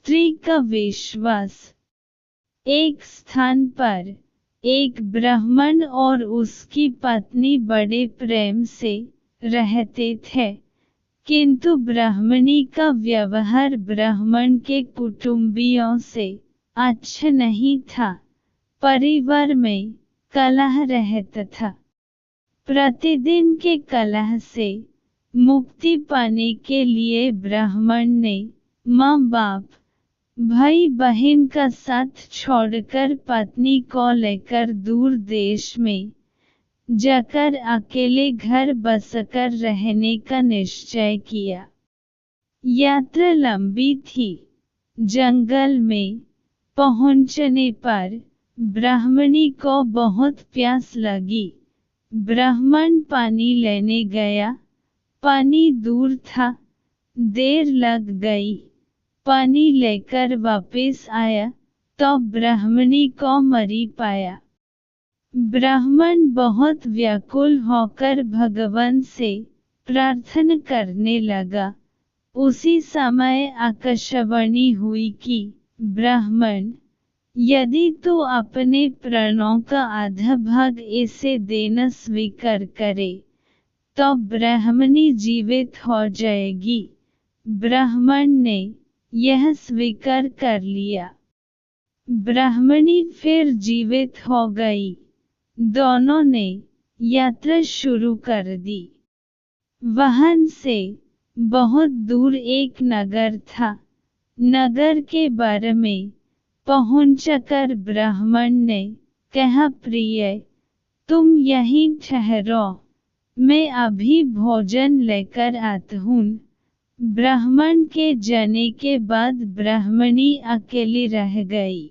स्त्री का विश्वास। एक स्थान पर एक ब्राह्मण और उसकी पत्नी बड़े प्रेम से रहते थे, किंतु ब्राह्मणी का व्यवहार ब्राह्मण के कुटुंबियों से अच्छा नहीं था। परिवार में कलह रहता था। प्रतिदिन के कलह से मुक्ति पाने के लिए ब्राह्मण ने माँ बाप, भाई बहन का साथ छोड़कर पत्नी को लेकर दूर देश में जाकर अकेले घर बसकर रहने का निश्चय किया। यात्रा लंबी थी। जंगल में पहुंचने पर ब्राह्मणी को बहुत प्यास लगी। ब्राह्मण पानी लेने गया। पानी दूर था, देर लग गई। पानी लेकर वापस आया तो ब्राह्मणी को मरी पाया। ब्राह्मण बहुत व्याकुल होकर भगवान से प्रार्थना करने लगा। उसी समय आकाशवाणी हुई कि ब्राह्मण, यदि तू अपने प्राणों का आधा भाग इसे देना स्वीकार करे तो ब्राह्मणी जीवित हो जाएगी। ब्राह्मण ने यह स्वीकार कर लिया। ब्राह्मणी फिर जीवित हो गई। दोनों ने यात्रा शुरू कर दी। वहां से बहुत दूर एक नगर था। नगर के बारे में पहुंचकर ब्राह्मण ने कहा, प्रिय, तुम यहीं ठहरो, मैं अभी भोजन लेकर आता हूँ। ब्राह्मण के जाने के बाद ब्राह्मणी अकेली रह गई।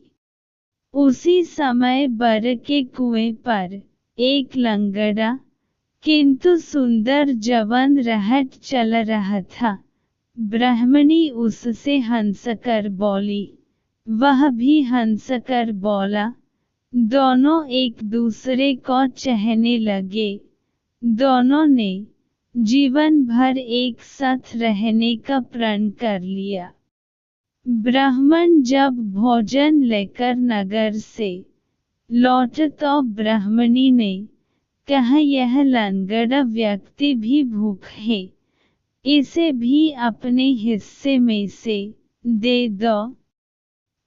उसी समय बर के कुएं पर एक लंगड़ा किंतु सुंदर जवान रहट चल रहा था। ब्राह्मणी उससे हंसकर बोली, वह भी हंसकर बोला। दोनों एक दूसरे को चाहने लगे। दोनों ने जीवन भर एक साथ रहने का प्रण कर लिया। ब्राह्मण जब भोजन लेकर नगर से लौटा तो ब्राह्मणी ने कहा, यह लंगड़ा व्यक्ति भी भूखा है, इसे भी अपने हिस्से में से दे दो।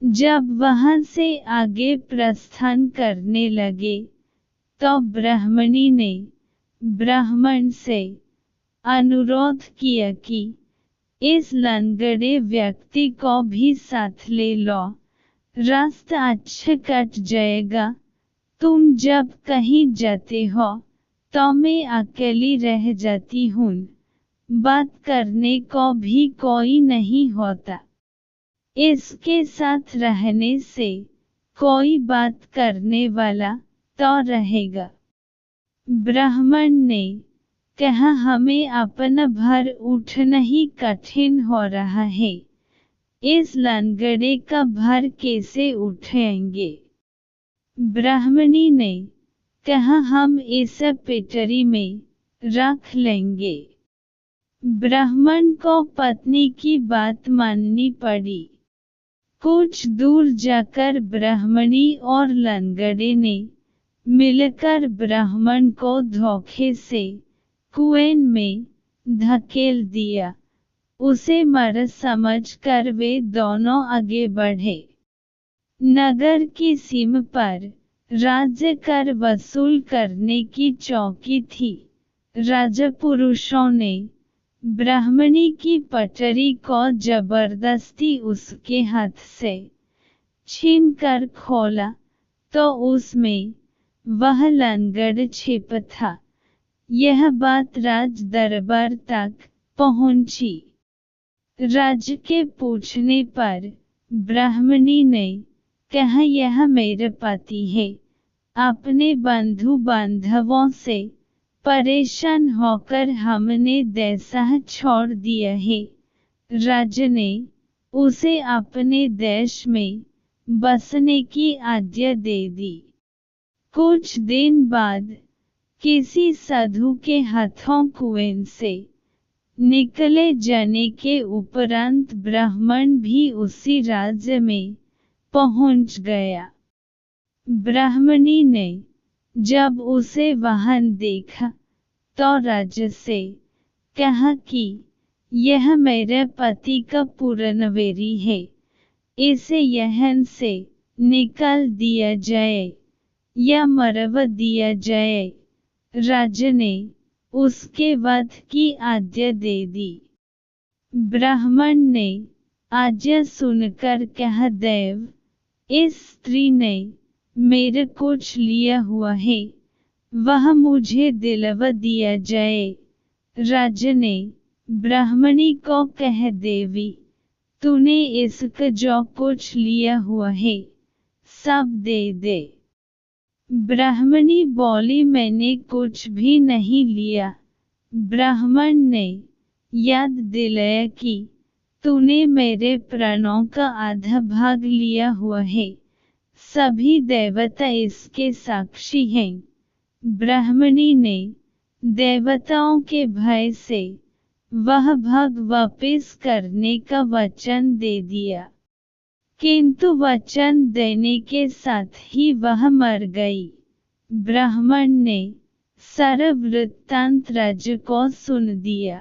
जब वहां से आगे प्रस्थान करने लगे तो ब्राह्मणी ने ब्राह्मण से अनुरोध किया कि इस लंगड़े व्यक्ति को भी साथ ले लो, रास्ता अच्छा कट जाएगा। तुम जब कहीं जाते हो तो मैं अकेली रह जाती हूँ, बात करने को भी कोई नहीं होता। इसके साथ रहने से कोई बात करने वाला तो रहेगा। ब्राह्मण ने कहा, हमें अपना भार उठना ही कठिन हो रहा है, इस लंगड़े का भार कैसे उठाएंगे? ब्राह्मणी ने कहा, हम इसे पेटरी में रख लेंगे। ब्राह्मण को पत्नी की बात माननी पड़ी। कुछ दूर जाकर ब्राह्मणी और लंगड़े ने मिलकर ब्राह्मण को धोखे से कुएं में धकेल दिया। उसे मर समझकर वे दोनों आगे बढ़े। नगर की सीमा पर राज्य कर वसूल करने की चौकी थी। राजपुरुषों ने ब्राह्मणी की पटरी को जबरदस्ती उसके हाथ से छीनकर खोला तो उसमें वह लंगड़ छिपा था। यह बात राज दरबार तक पहुंची। राज के पूछने पर ब्राह्मणी ने कहा, यह मेरा पति है। अपने बंधु बांधवों से परेशान होकर हमने देश छोड़ दिया है। राज ने उसे अपने देश में बसने की आज्ञा दे दी। कुछ दिन बाद किसी साधु के हाथों कुएं से निकले जाने के उपरांत ब्राह्मण भी उसी राज्य में पहुंच गया। ब्राह्मणी ने जब उसे वहां देखा तो राजा से कहा कि यह मेरे पति का पूर्णवेरी है, इसे यहाँ से निकाल दिया जाए या मरवा दिया जाए। राजा ने उसके वध की आज्ञा दे दी। ब्राह्मण ने आज्ञा सुनकर कहा, देव, इस स्त्री ने मेरे कुछ लिया हुआ है, वह मुझे दिलवा दिया जाए। राजा ने ब्राह्मणी को कहा, देवी, तूने इसका जो कुछ लिया हुआ है सब दे दे। ब्राह्मणी बोली, मैंने कुछ भी नहीं लिया। ब्राह्मण ने याद दिलाया कि तूने मेरे प्राणों का आधा भाग लिया हुआ है, सभी देवता इसके साक्षी हैं। ब्राह्मणी ने देवताओं के भय से वह भाग वापस करने का वचन दे दिया, किंतु वचन देने के साथ ही वह मर गई। ब्राह्मण ने सारा वृत्तांत राजा को सुन दिया।